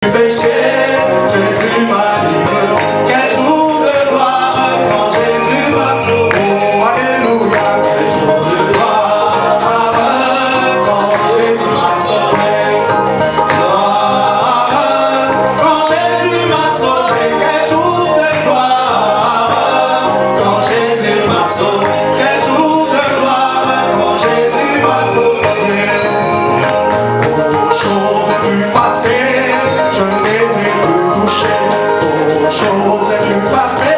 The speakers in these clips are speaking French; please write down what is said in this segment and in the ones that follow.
Péché, Jésus m'a livré. Quel jour de gloire quand Jésus m'a sauvé. Alléluia. Quel jour de gloire quand Jésus m'a sauvé. Gloire quand Jésus m'a sauvé. Quel jour de gloire quand Jésus m'a sauvé. Quel jour de gloire quand Jésus m'a sauvé. Aux choses du passé. Choses du passé,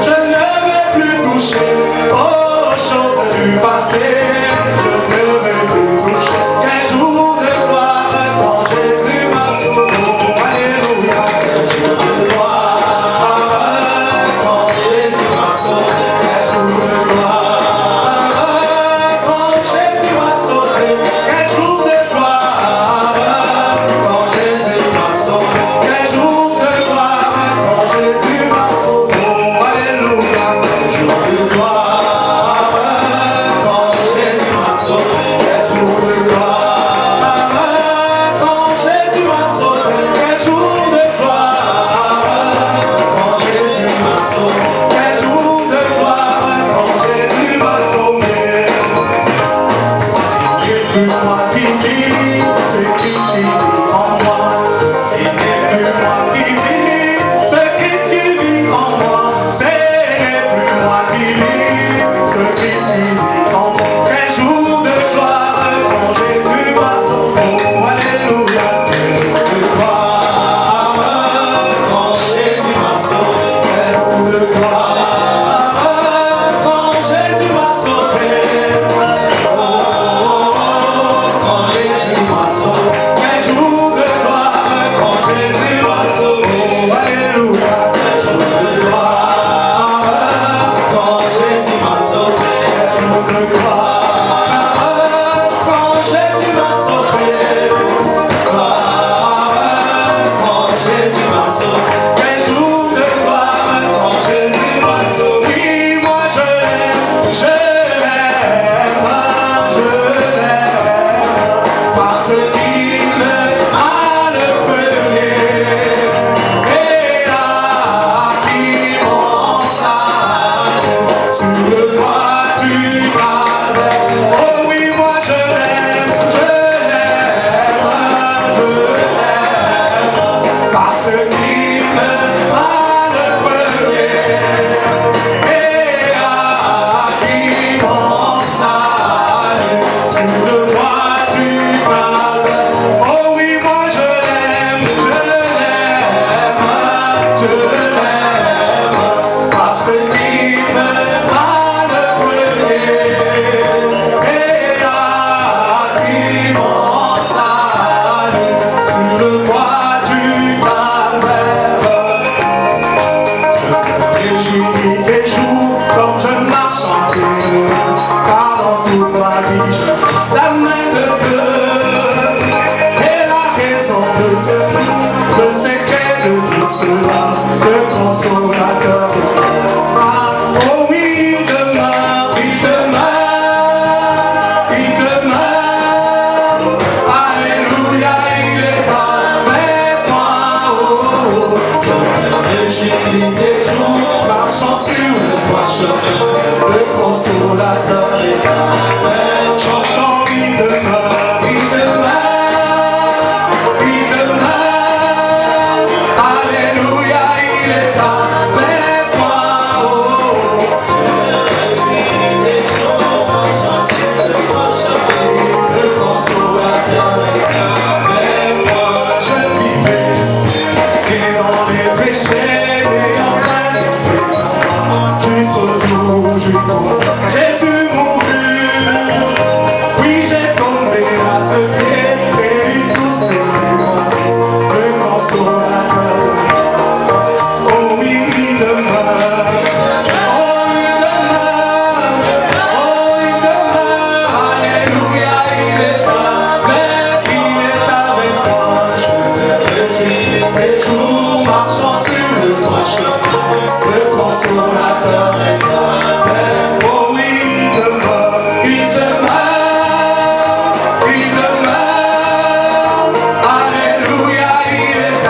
je ne vais plus toucher. Aux choses du passé, je ne vais plus toucher. Quel jour de gloire quand Jésus m'a sauvé. Alléluia. Quel jour de gloire quand Jésus m'a sauvé. Quel jour de gloire quand Jésus m'a sauvé. Quel jour de gloire quand Jésus m'a sauvé. Quel jour de gloire quand Jésus m'a sauvé. Alléluia. Quel jour de gloire quand Jésus m'a sauvé. Quel jour de gloire quand Jésus m'a sauvé. Quel jour de gloire quand Jésus m'a sauvé. Quel jour de gloire quand Jésus m'a sauvé. Ce n'est plus moi qui vis, c'est Christ qui vit en moi. Ce n'est plus moi qui vis, c'est Christ qui vit en moi. Ce n'est plus moi qui vis, c'est Christ qui vit en moi. Quel jour de gloire quand Jésus m'a sauvé. Alléluia. Quel jour de gloire quand Jésus m'a sauvé. Quel jour de gloire quand Jésus m'a sauvé. Quand Jésus m'a sauvé. Quel jour de gloire quand Jésus m'a sauvé. Alléluia. Quel jour de gloire quand Jésus m'a sauvé. Quel jour de gloire quand Jésus m'a sauvé. Gloire quand Jésus m'a sauvé. Quel jour de gloire quand Jésus m'a sauvé. Oui, moi je l'aime, je l'aime, je l'aime. Parce qu'il m'a le premier et a acquis mon salut sous le poids du Calvaire. Oh oui, moi je l'aime, je l'aime, je l'aime. Parce qu'il m'a le premier et a acquis mon salut sous le poids du Calvaire. Oh oui, moi je l'aime, je l'aime, je l'aime. Parce qu'il m'a le premier et a acquis mon salut sous le poids du Calvaire. Je me réjouis des jours comme je marche en paix, car dans toute ma vie je vois la main de Dieu. Et la raison de ce prix, le secret de tout cela, le consolateur de moi. Oh oui, il demeure, il demeure, il demeure. Alléluia, il est avec moi. Oh, je me réjouis des jours, marchant sur le droit chemin, le consolateur est avec. J'entends, il demeure, il demeure, il demeure. Alléluia, il est avec moi. Oh, je me réjouis des jours, marchant sur le droit chemin, le consolateur est avec moi. Je vivais et dans les péchés et en plein jusqu'au jour, Jésus mourut. Oui, j'ai tombé à ce pied et lui tous mes le consolateur. Oh oui, il demeure. Oh, il demeure. Oh, il demeure. Alléluia, il est avec moi. Je me réjouis des jours marchant sur le droit chemin, le consolateur est avec. Oh oui, il demeure, il demeure, il demeure. Alléluia, il est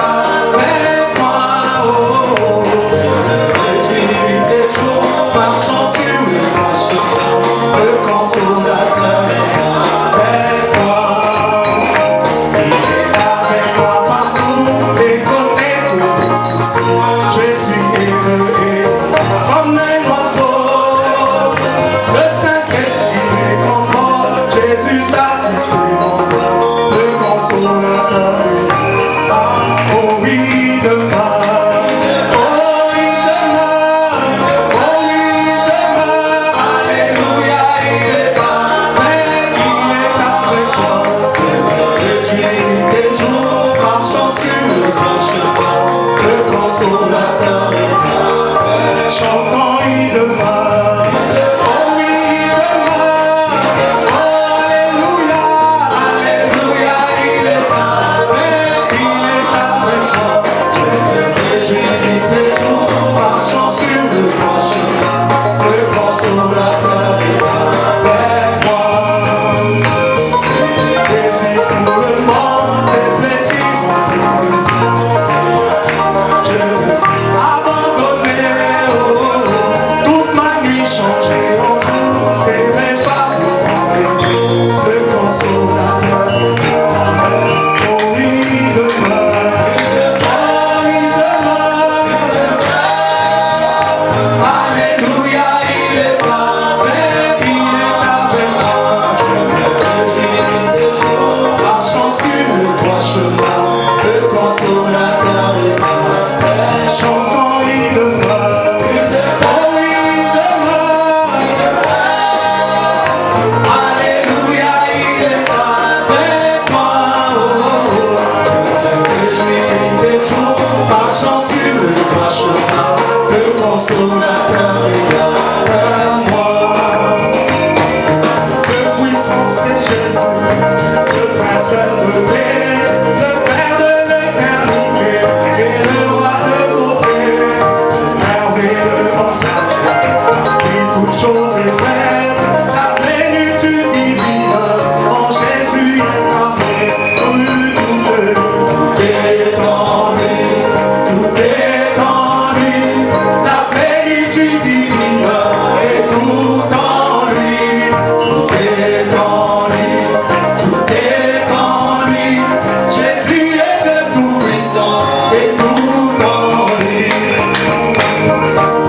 et tout en lui.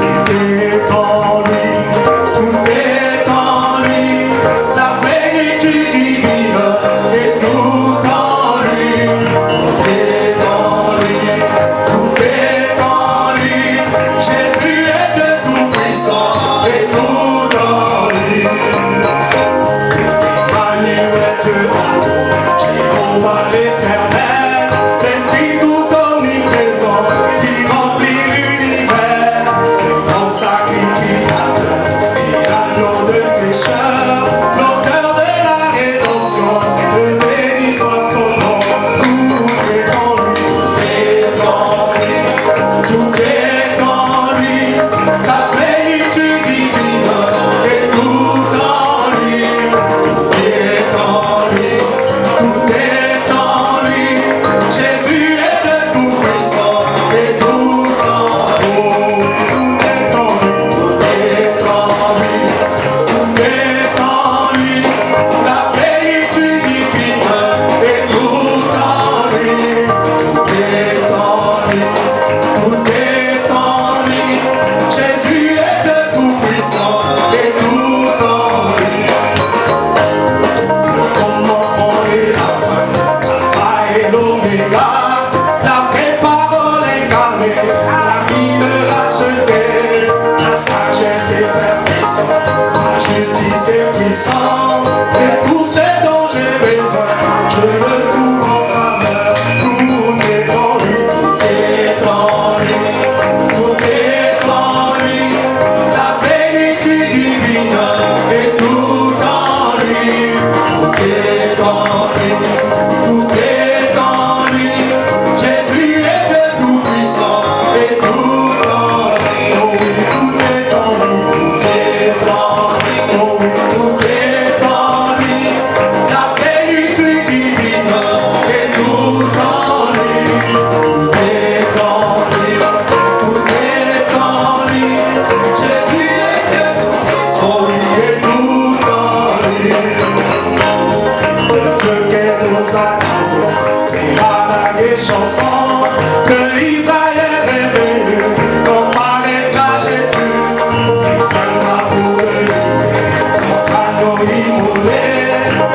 Tout est en lui, tout est en lui, la plénitude divine et tout en lui. Tout est en lui, tout est en lui, Jésus est Dieu tout-puissant et tout en lui. Emmanuel, Dieu en nous, Jéhovah l'Éternel, l'Esprit tout omniprésent qui remplit l'univers. Grand sacrificateur, qui l'agneau de pécheur, l'auteur de la rédemption, que béni soit son nom. Tout est en lui, tout est en lui, la plénitude divine est tout en lui. Tout est en lui, tout est en lui, Jésus est Dieu tout-puissant et tout en lui. Tout est en lui, tout est en lui, tout est en lui, la plénitude divine est tout en lui. Tout est en lui, tout est en lui, Jésus est Dieu tout-puissant et tout en lui. Le commencement et la fin, l'alpha et l'oméga, la vraie parole incarnée, l'ami de racheter, la sagesse et perfection, la justice et puissance, et tout ce dont j'ai besoin, je le trouve en sa main. Tout est en lui, tout est en lui, tout est en lui, la plénitude divine est tout en lui. Tout est en lui, tout est en lui, Jésus est Dieu tout-puissant et tout en lui. Oh oui, tout est en lui, tout est en lui, oh oui, tout est en lui, la plénitude divine est tout en lui. Tout est en lui, tout est en lui, Jésus est Dieu tout-puissant, oh oui, et tout en lui. Dieu qu'elle nous a gardés, c'est la langue et chanson que Israël est venu, comparaîtra Jésus, qui viendra pour le livrer, notre agneau immolé,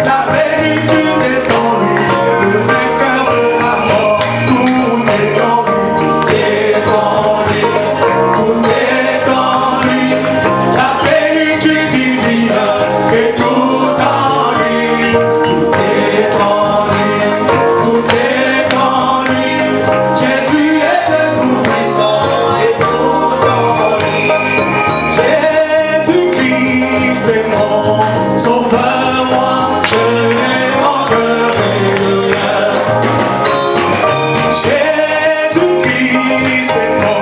la plénitude est en lui, le vainqueur de la mort. Tout est en lui, tout est en lui, tout est en lui, la plénitude divine est tout en lui. Tout est en lui, tout est en lui, Jésus est le tout-puissant et tout en lui. Jésus-Christ est mon sauveur, moi je n'ai mon cœur alléluia. Jésus-Christ est mon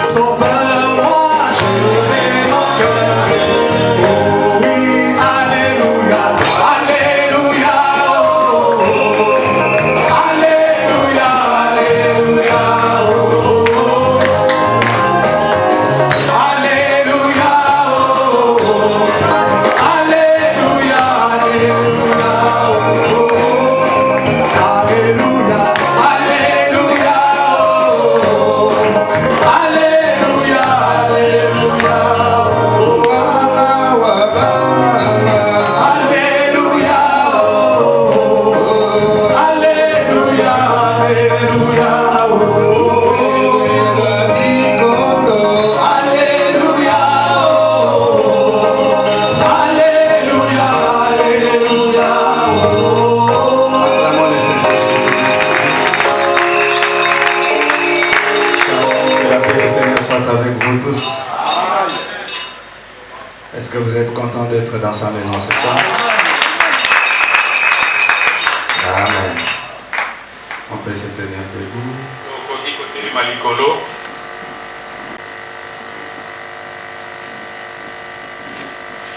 sauveur, moi je n'ai mon cœur alléluia. Oh oui, alléluia, alléluia, oh, oh, oh. Alléluia, alléluia, oh, oh, oh. Alléluia, oh, oh, oh. Alléluia, alléluia, oh, oh, oh. Alléluia, alléluia, oh, oh, oh. Alléluia, alléluia, oh, oh, oh. Alléluia, oh, oh. Alléluia, alléluia, oh, oh, oh. Alléluia, oh, oh. Alléluia, alléluia, oh, oh. Que la paix du Seigneur soit avec vous tous. Est-ce que vous êtes content d'être dans sa maison ce soir? Amen. On peut se tenir debout.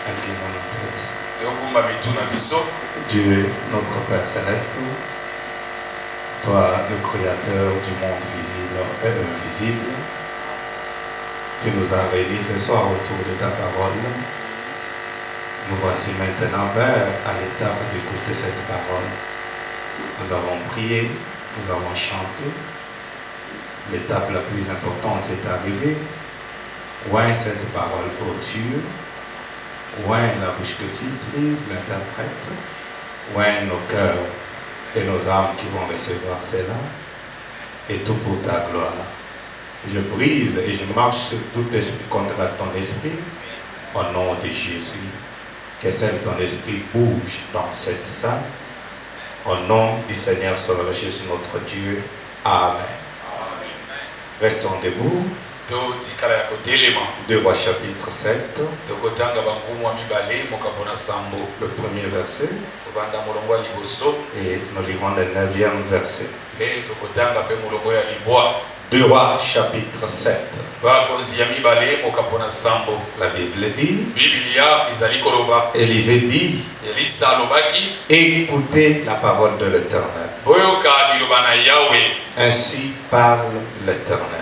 Inclinons nos têtes. Dieu, notre Père Céleste, toi, le Créateur du monde visible et invisible, tu nous as réunis ce soir autour de ta parole. Nous voici maintenant, Père, à l'étape d'écouter cette parole. Nous avons prié, nous avons chanté, l'étape la plus importante est arrivée. Ouais, cette parole pour Dieu. Ouais, la bouche que tu utilises, l'interprète. Ouais, nos cœurs et nos âmes qui vont recevoir cela. Et tout pour ta gloire. Je brise et je marche sur tout esprit contre ton esprit. Au nom de Jésus. Que seul ton esprit bouge dans cette salle. Au nom du Seigneur Sauveur Jésus notre Dieu. Amen. Restons debout. 2 Rois chapitre 7. Le premier verset. Et nous lirons le 9e verset. 2 Rois chapitre 7. La Bible dit, Élisée dit, écoutez la parole de l'Éternel. Ainsi parle l'Éternel.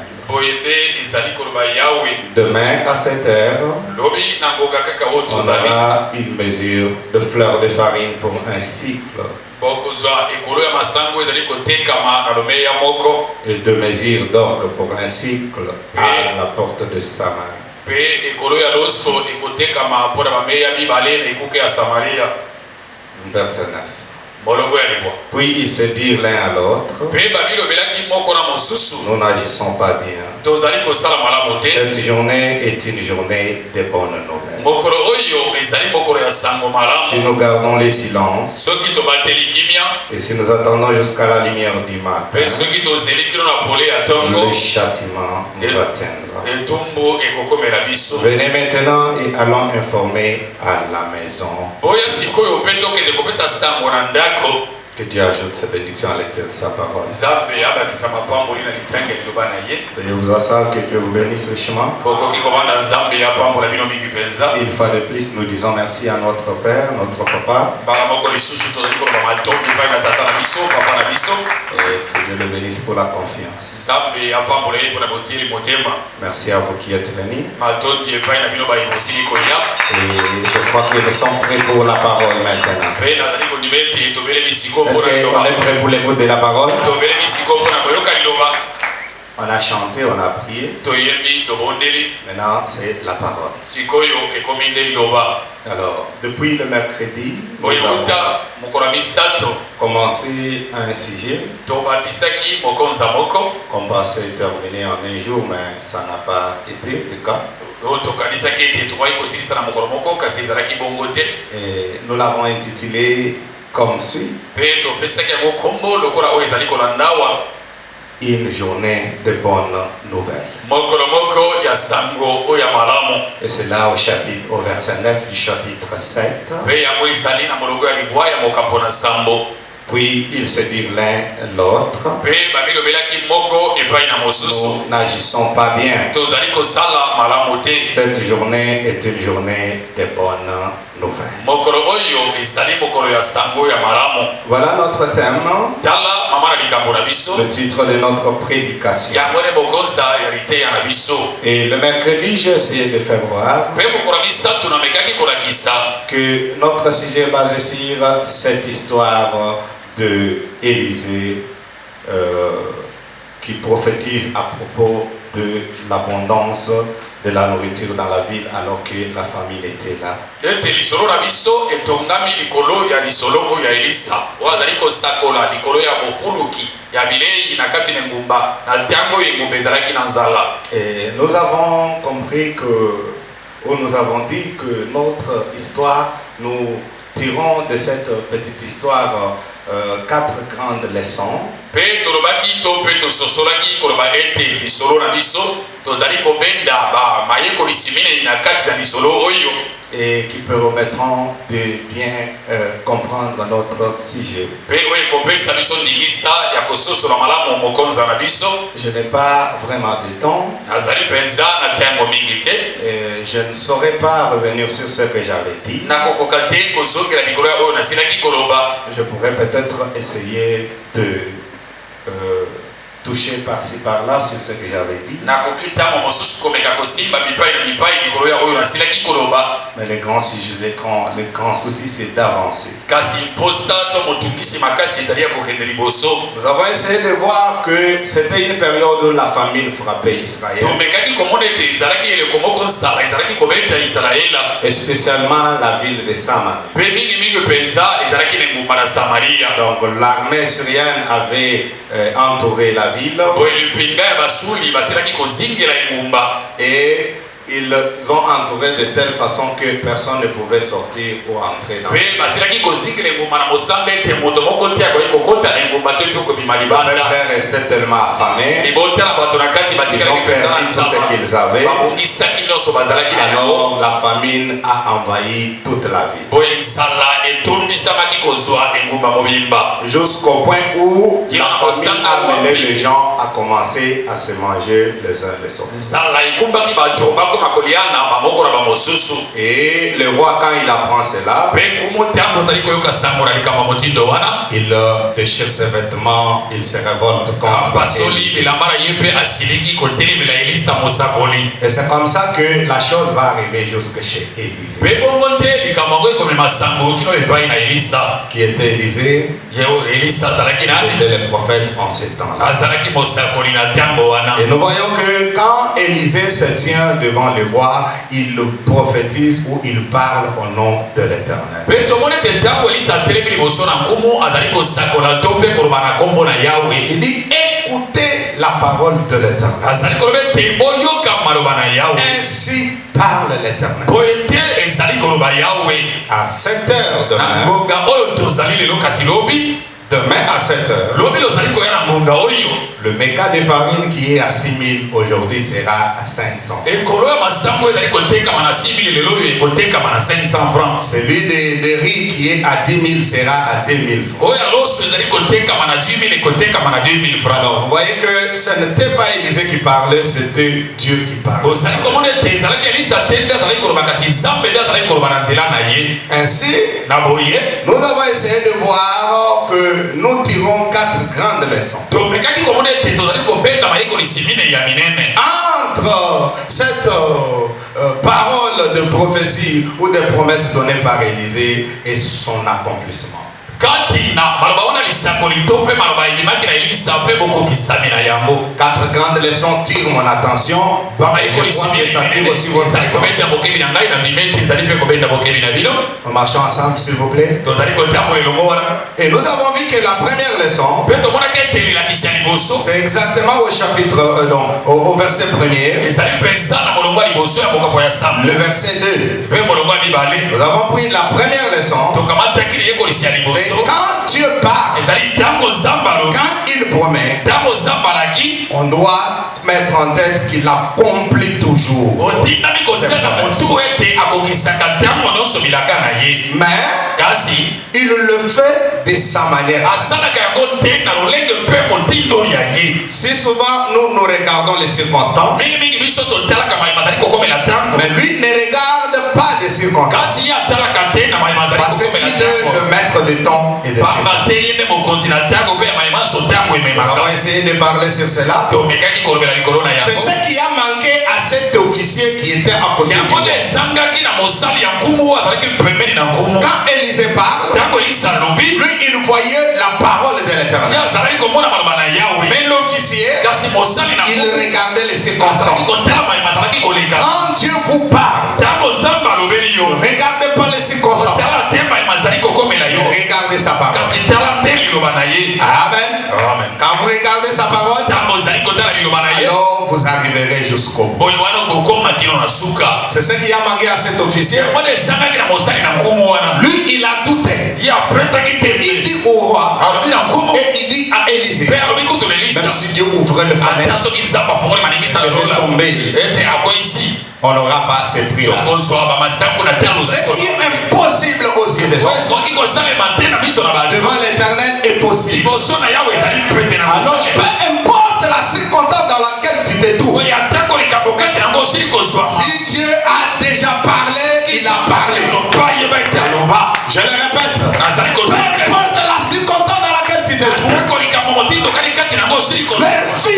Demain à 7 heures, on aura une mesure de fleurs de farine pour un cycle. Et 2 mesures d'orge pour un cycle à la porte de Samarie. Verset 9. Puis ils se dirent l'un à l'autre, nous n'agissons pas bien. Cette journée est une journée de bonnes nouvelles. Si nous gardons les silences et si nous attendons jusqu'à la lumière du matin, le châtiment nous atteindra. Venez maintenant et allons informer à la maison. Que Dieu ajoute ses bénédictions à la lecture de sa parole. Veuillez vous asseoir, que Dieu vous bénisse richement. Une fois de plus, nous disons merci à notre Père, notre Papa. Et que Dieu le bénisse pour la confiance. Merci à vous qui êtes venus. Et je crois qu'ils sont prêts pour la parole maintenant. Est-ce qu'on est prêt pour l'écoute de la parole? On a chanté, on a prié. Maintenant, c'est la parole. Alors, depuis le mercredi, nous avons commencé un sujet qu'on pensait terminer en un jour, mais ça n'a pas été le cas. Et nous l'avons intitulé comme suit: une journée de bonnes nouvelles. Et c'est là au verset 9 du chapitre 7. Puis ils se dirent l'un l'autre, nous n'agissons pas bien. Cette journée est une journée de bonnes nouvelles. Voilà notre thème, le titre de notre prédication. Et le mercredi, j'ai essayé de faire voir que notre sujet est basé sur cette histoire de Élisée qui prophétise à propos de l'abondance de la nourriture dans la ville alors que la famine était là. Et nous avons compris que, ou nous avons dit que notre histoire, nous tirons de cette petite histoire 4 grandes leçons. Et qui permettront de bien comprendre notre sujet. Je n'ai pas vraiment de temps. Et je ne saurais pas revenir sur ce que j'avais dit. Je pourrais peut-être essayer de toucher par-ci par-là sur ce que j'avais dit. Mais le grand souci c'est d'avancer. Nous avons essayé de voir que c'était une période où la famine frappait Israël. Et spécialement la ville de Samarie. Donc l'armée syrienne avait entouré la ville. Et ils ont entouré de telle façon que personne ne pouvait sortir ou entrer dans le peuple restait tellement affamé. Ils ont perdu tout ce qu'ils avaient. Alors la famine a envahi toute la ville. Jusqu'au point où la famine a mené les gens à commencer à se manger les uns les autres. Et le roi, quand il apprend cela, il déchire ses vêtements, il se révolte contre Élisée. Et c'est comme ça que la chose va arriver jusque chez Élisée. Qui était Élisée? Il était le prophète en ces temps-là. Et nous voyons que quand Élisée se tient devant le roi, il prophétise ou il parle au nom de l'Éternel. Il dit écoutez la parole de l'Éternel. Ainsi parle l'Éternel. À 7 heures demain à 7 heures, le méca de farine qui est à 6 000 aujourd'hui sera à 500 francs. Celui de riz qui est à 10 000 sera à 2 000 francs. Alors vous voyez que ce n'était pas Élisée qui parlait, c'était Dieu qui parlait. Ainsi, nous avons essayé de voir que nous tirons 4 grandes leçons. Entre cette parole de prophétie ou de promesses données par Élisée et son accomplissement. 4 grandes leçons tirent mon attention. Je crois que ça tire aussi votre attention. Nous marchons ensemble s'il vous plaît. Et nous avons vu que la première leçon, c'est exactement au chapitre, au verset 1er. Le verset 2. Nous avons pris la première leçon. C'est quand Dieu parle, quand il promet, on doit mettre en tête qu'il accomplit toujours. Mais il le fait de sa manière. Si souvent nous regardons les circonstances, mais lui ne regarde pas les circonstances. Parce qu'il est le maître de temps et de circonstances. Nous avons essayé de parler sur cela. C'est ce qui a manqué à cet officier qui était à côté de lui. Quand Élisée parle, lui il voyait la parole de l'Éternel. Mais l'officier, il regardait les circonstances. Quand Dieu vous parle, ne regardez pas les circonstances. Regardez sa parole. Amen. Quand vous regardez sa parole, alors vous arriverez jusqu'au bout. C'est ce qui a manqué à cet officier. Lui, il a douté. Il dit au roi et il dit à Élisée, même si Dieu ouvrait le fenêtre, faisait tomber, on n'aura pas assez pris là. Ce qui est impossible aux yeux des hommes, devant l'Éternel est possible. Alors peu importe la circonstance dans laquelle tu te trouves, si Dieu a déjà parlé, il a parlé. Je le répète, peu importe la circonstance dans laquelle tu te trouves, vérifie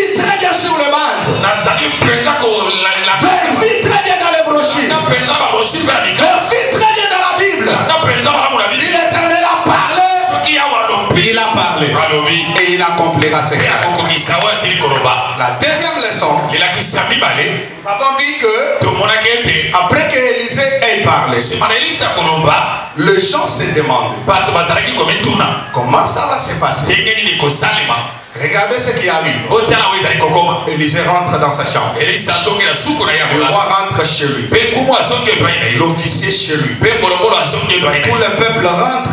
accomplira ses plans. La deuxième leçon, nous avons vu que après que Élisée ait parlé, les gens se demandent comment ça va se passer. Regardez ce qui arrive. Élisée rentre dans sa chambre. Le roi rentre chez lui. L'officier chez lui. Tout le peuple rentre.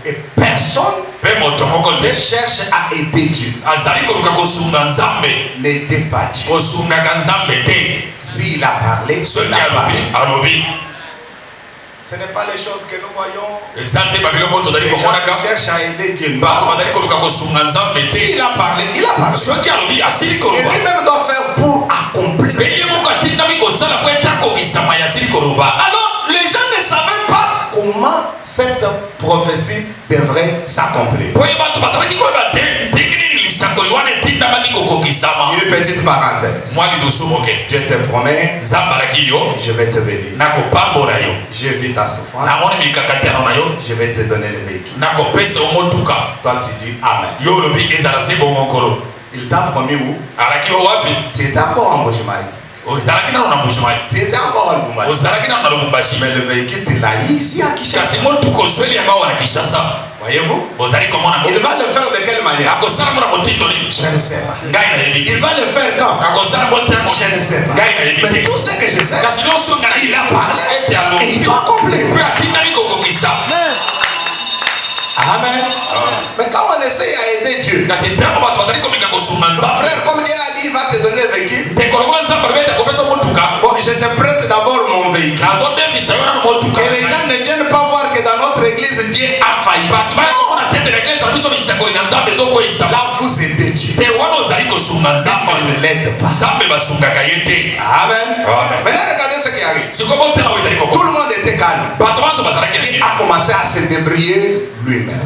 Et personne ne cherche à aider Dieu. N'aidez pas Dieu. S'il a parlé, il a parlé. Ce n'est pas les choses que nous voyons. Les gens qui cherchent à aider Dieu. S'il a parlé, il a parlé. Et lui-même doit faire pour accomplir. Alors, les gens ne savaient pas comment cette prophétie devrait s'accomplir. Une petite parenthèse. Dieu te promet, je vais te bénir. J'ai vu ta souffrance, je vais te donner le véhicule. Toi tu dis Amen. Il t'a promis où? Tu étais encore en Bouchemari. Tu étais encore en Lubumbashi. Mais le véhicule tu l'as ici à Kinshasa. Voyez-vous? Il va le faire de quelle manière? Je ne sais pas. Il va le faire quand? Je ne sais pas. Mais tout ce que je sais, il a parlé et il doit accomplir. Amen. Mais quand on essaye à aider Dieu, mon frère, comme Dieu a dit, il va te donner le véhicule. Bon, je te prête d'abord mon véhicule. Que les gens ne viennent pas voir que dans notre église, Dieu a failli. Là, vous aidez Dieu. On ne l'aide pas. Amen. Maintenant, regardez ce qui arrive. Tout le monde était calme. Dieu a commencé à se débrouiller lui-même.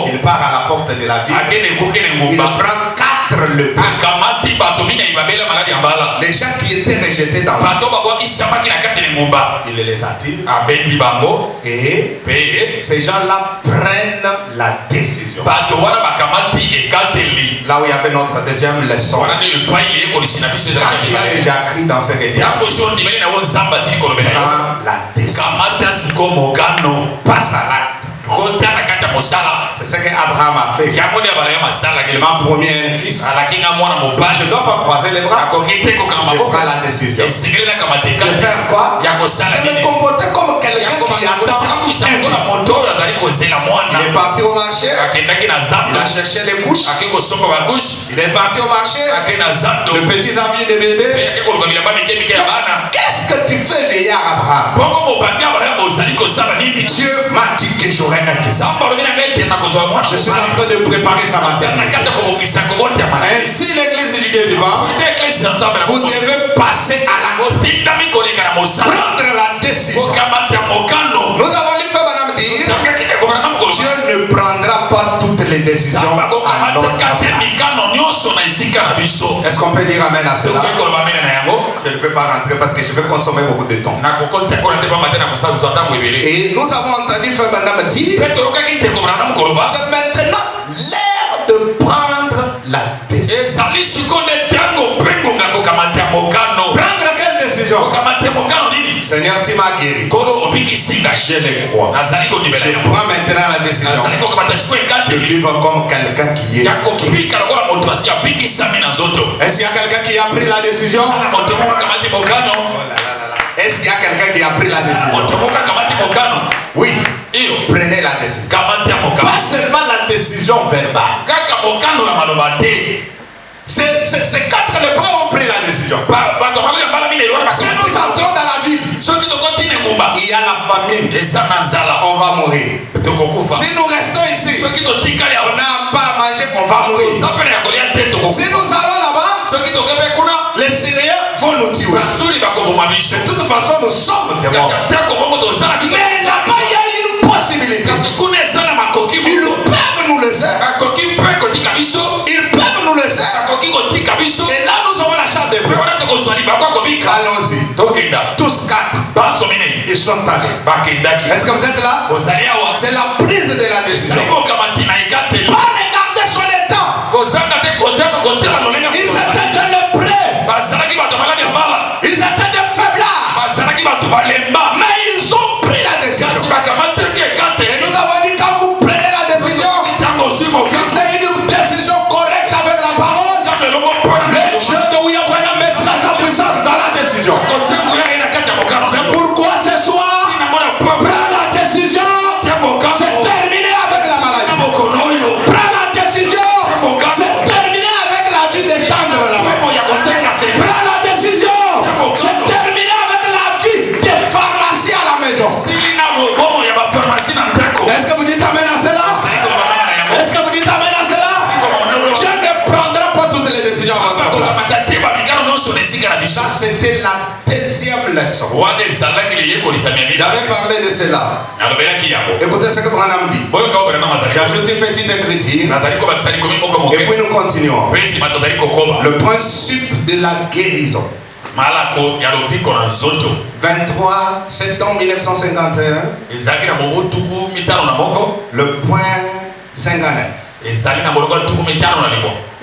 Il part à la porte de la ville. Il prend 4 lepers. Les gens qui étaient rejetés dans la il les attire. Et ces gens-là prennent la décision. Là où il y avait notre deuxième leçon. Quand il a déjà écrit dans ce récit, prend la décision. Passe à l'acte. C'est ce qu'Abraham a fait. Il m'a promis un fils. Je ne dois pas croiser les bras. Je prends la décision. De faire quoi? De me comporter comme quelqu'un qui attend un fils. Il est parti au marché. Il a cherché les couches. Il est parti au marché. Les petits envies de bébé. Qu'est-ce que tu fais, vieillard Abraham? Dieu m'a dit que j'aurais un fils. Je suis en train de préparer sa maternité. Ainsi l'église du Dieu vivant, vous devez passer à la prendre la décision. Nous avons lu Frère Branham dire, Dieu ne prendra pas toutes les décisions à notre place. Est-ce qu'on peut dire amen à cela? Je ne peux pas rentrer parce que je vais consommer beaucoup de temps. Et nous avons entendu Frère Branham dire, c'est maintenant l'heure de prendre la décision. Prendre quelle décision? Seigneur, tu m'as guéri. Je le crois. Je prends maintenant la décision de vivre comme quelqu'un qui est. Est-ce qu'il y a quelqu'un qui a pris la décision? Est-ce qu'il y a quelqu'un qui a pris la décision? Oui. Prenez la décision. Pas seulement la décision verbale. Ces 4 lépreux ont pris la décision. Si nous entrons dans la ville, il y a la famine. On va mourir. Si nous restons ici, on n'a pas à manger, on va mourir. Si nous allons là-bas, les Syriens vont nous tuer. De toute façon, nous sommes des morts. Mais là-bas, il y a une possibilité. Ils peuvent nous laisser. Ils peuvent nous laisser. Et là, nous aurons la chance de vivre. Allons-y. Tous 4. Ils sont allés. Est-ce que vous êtes là? C'est la prise de la décision. Pas regarder son état. Ils étaient dans le prêt. Ils étaient des faiblards. Mais ils ont pris la décision. Et nous avons dit quand vous prenez la décision, si c'est une décision correcte avec la parole, le Dieu de William Branham mettra sa puissance dans la décision. C'est pourquoi ce soir, prends la décision. C'est terminé avec la maladie. Prends la décision. C'est terminé avec la vie d'étendre la main. Prends la décision. C'est terminé avec la vie des pharmacies à la maison. Est-ce que vous dites amen à cela? Est-ce que vous dites amen à cela? Dieu ne prendra pas toutes les décisions à votre place. Ça, c'était la deuxième leçon. J'avais parlé de cela. Écoutez ce que Branham dit. J'ajoute une petite écriture. Et puis nous continuons. Le principe de la guérison. 23 septembre 1951. Le point 59.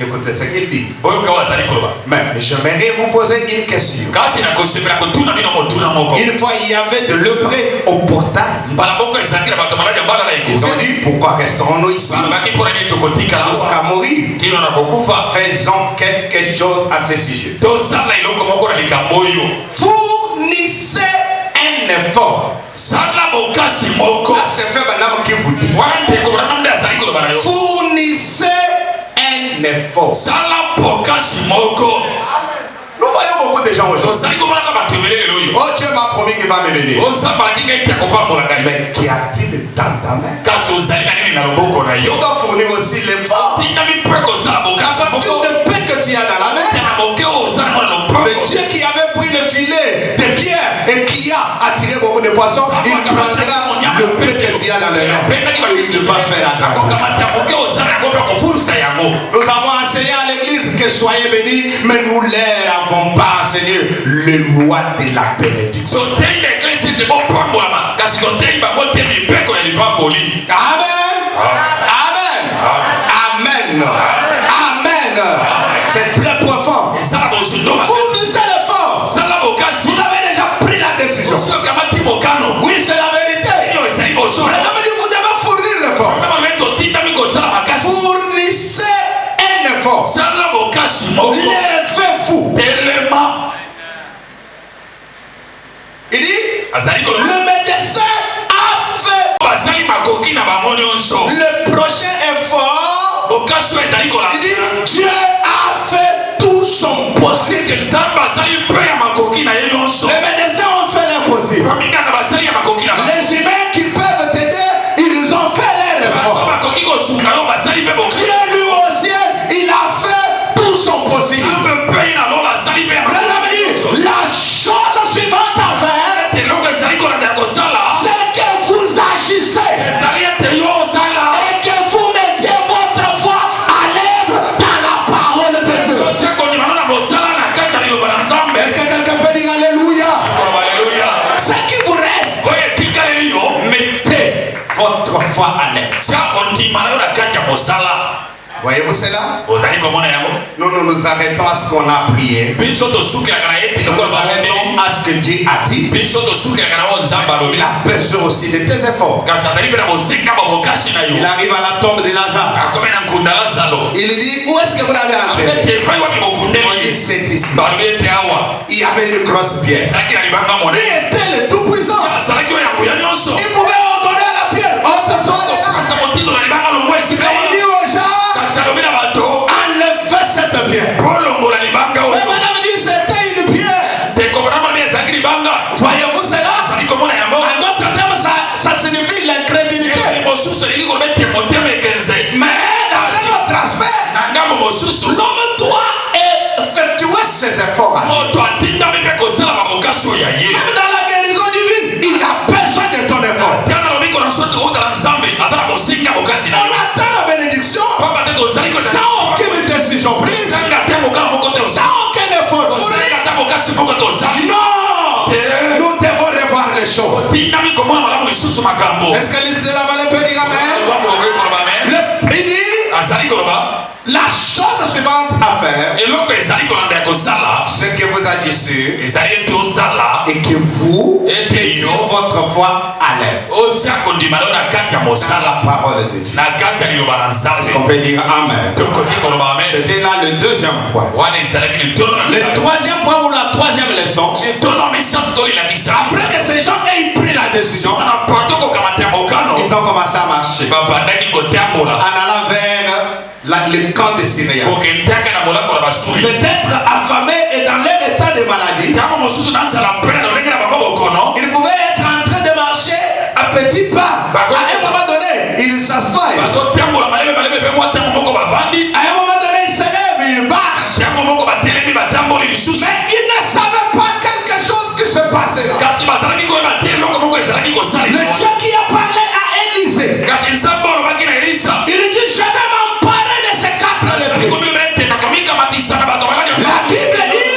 Écoutez ce qu'il dit. Mais j'aimerais vous poser une question. Une fois il y avait de lépreux au portail. Ils ont dit pourquoi resterons-nous ici jusqu'à mourir? Faisons quelque chose à ce sujet. Fournissez un effort. Ça c'est fait maintenant qui vous dit. Fournissez un effort. Nous voyons beaucoup de gens aujourd'hui. Oh, Dieu m'a promis qu'il va me bénir. Mais qu'y a-t-il dans ta main? Tu dois fournir aussi l'effort. À partir de peu que tu as dans la main, le Dieu qui avait pris le filet de pierre et qui a attiré beaucoup de poissons, il prendra le peu que tu as dans les mains et il va faire la grâce. Nous avons enseigné à l'église que soyez bénis, mais nous ne leur avons pas enseigné les lois de la bénédiction. Amen. Amen. Amen. Amen. C'est très profond. Fournissez l'effort. Vous avez déjà pris la décision. Oui, c'est la vérité. Vous devez fournir l'effort. Fournissez un effort. Levez-vous. Il dit, le médecin a fait le prochain effort. Il dit, Dieu a fait tout son possible. Les médecins ont fait l'impossible. Les humains qui peuvent t'aider, ils ont fait leur effort. Dieu lui au ciel, il a fait tout son possible. La chose suivante à faire, c'est que vous agissez et que vous mettiez votre foi à l'œuvre dans la parole de Dieu. Est-ce que quelqu'un peut dire alléluia? Ce qui vous reste, mettez votre foi à l'œuvre. Voyez-vous cela? Nous nous arrêtons à ce qu'on a prié. Nous nous arrêtons à ce que Dieu a dit. Il a besoin aussi de tes efforts. Il arrive à la tombe de Lazare. Il dit, où est-ce que vous l'avez enterré? On dit, c'est ici. Il y avait une grosse pierre. Il était le tout-puissant. Il pouvait ordonner à la pierre, ôte-toi de là. Il dit aux gens, enlevez cette pierre. Et madame dit, c'était une pierre. Voyez-vous cela? En d'autres termes, ça signifie l'incrédulité. Mais dans un autre aspect, l'homme doit effectuer ses efforts. Même dans la guérison divine, il a besoin de ton effort. On attend la bénédiction sans aucune décision prise, sans aucun effort fourni. Non, nous devons revoir les choses. Est-ce que l'Israël peut dire amen? Il dit la chose suivante à faire, ce que vous avez su, et que vous mettez votre foi à l'œuvre dans la parole de Dieu. Est-ce qu'on peut dire amen? C'était là le deuxième point. Le troisième point ou la troisième leçon, après que ces gens aient pris la décision, ils ont commencé à marcher en allant vers le camp de Syrie. Peut-être affamés et dans leur état de maladie, ils pouvaient être en train de marcher à petits pas. À un moment donné, ils s'assoient. À un moment donné, ils se lèvent, ils marchent. Mais ils ne savaient pas quelque chose qui se passait là. Le Dieu qui a parlé à Élisée, il dit: je vais m'emparer de ces 4 lépreux. La Bible dit: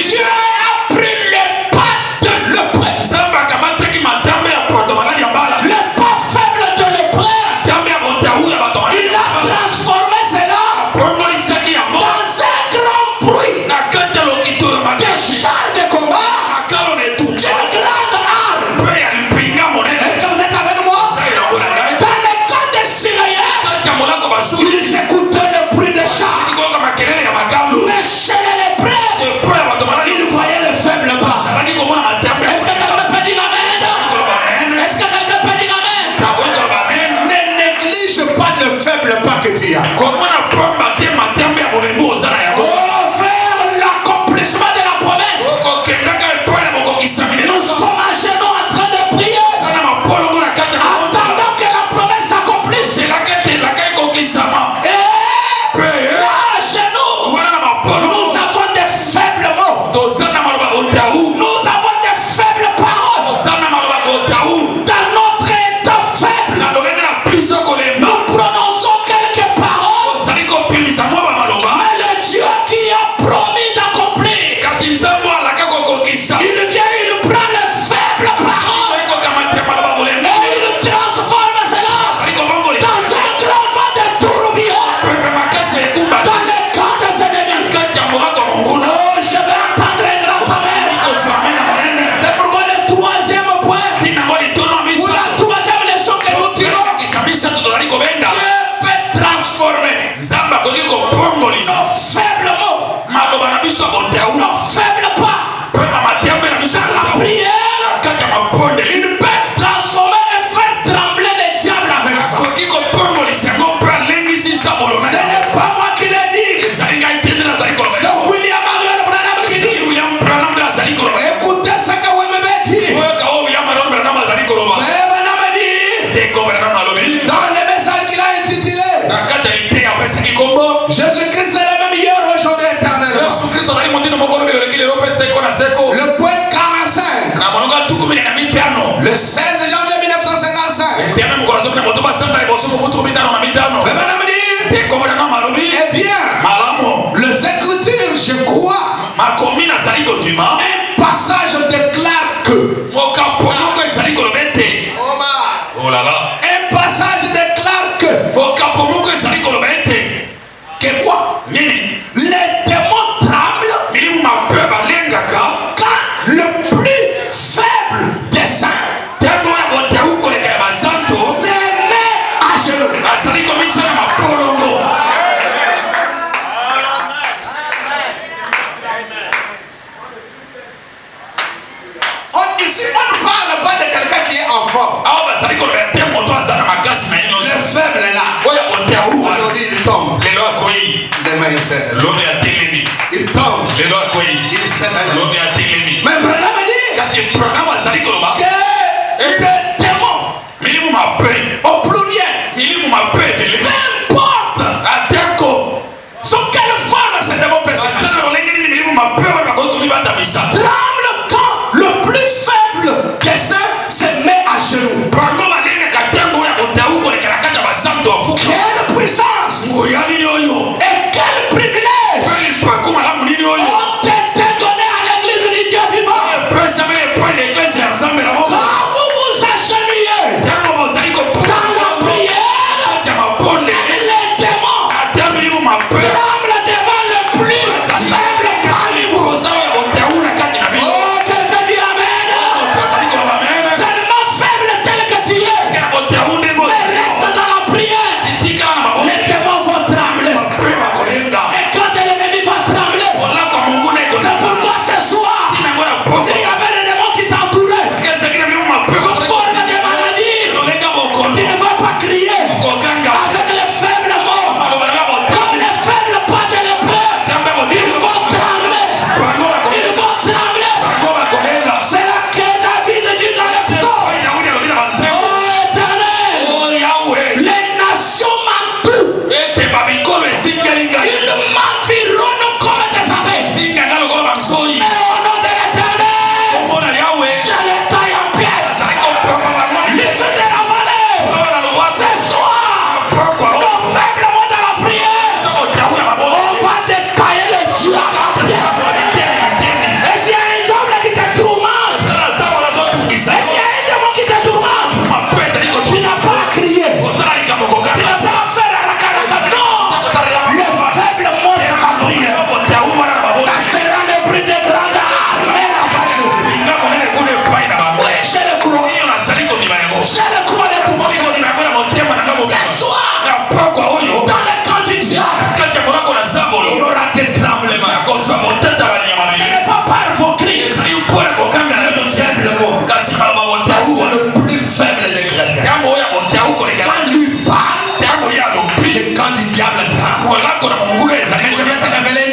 Dieu a pris le pas de lépreux. Le pas faible de lépreux. Il a transformé cela dans un grand bruit. Des chars de combat, d'une grande arme. Est-ce que vous êtes avec moi? Dans le camp de Syrie, ils écoutaient le bruit des chars. Mais chez les lépreux, ils voyaient le faible pas. Est-ce que quelqu'un peut dire amen? Est-ce que quelqu'un peut dire amen? Ne néglige pas le faible pas que tu as. Oh, vers l'accomplissement de la promesse. Nous sommes à genoux en train de prier, attendant que la promesse s'accomplisse. Et là, à genoux, nous avons des faibles mots. Nous avons des faibles paroles. Dans notre état faible, nous prononçons quelques paroles. Mais le Dieu qui a promis d'accomplir, il vient, il prend les faibles paroles et il transforme cela dans un grand vent de tourbillon dans le camp des ennemis. Oh, je vais entendre un grand amen. C'est pourquoi le troisième point ou la troisième leçon que nous tirons, Dieu peut transformer nos faibles mots, nos faibles pas. Dans la prière, ils peuvent transformer et faire trembler les diables avec ça. Ce n'est pas moi qui l'ai dit, c'est William Marion Branham qui dit. Écoutez ce que William dit. Branham dit dans le message qu'il a intitulé Jésus-Christ est le même hier, aujourd'hui, éternellement. Le point 45, le 16 janvier 1955. Branham dit: eh bien, les Écritures, je crois, un passage déclare que. Oh là là. Un passage déclare que. Que quoi? Les démons tremblent quand le plus faible des saints se met à genoux. Ici, on ne parle pas de quelqu'un qui est en forme. Le faible est là. Aujourd'hui, il tombe. Demain, il cède. Il tombe. Il cède. Mais Branham dit que le démon, au pluriel, peu importe sous quelle forme ce démon peut se tremble quand le plus faible des saints se met à genoux. Quelle puissance et quel privilège ont été donnés à l'église du Dieu vivant. Quand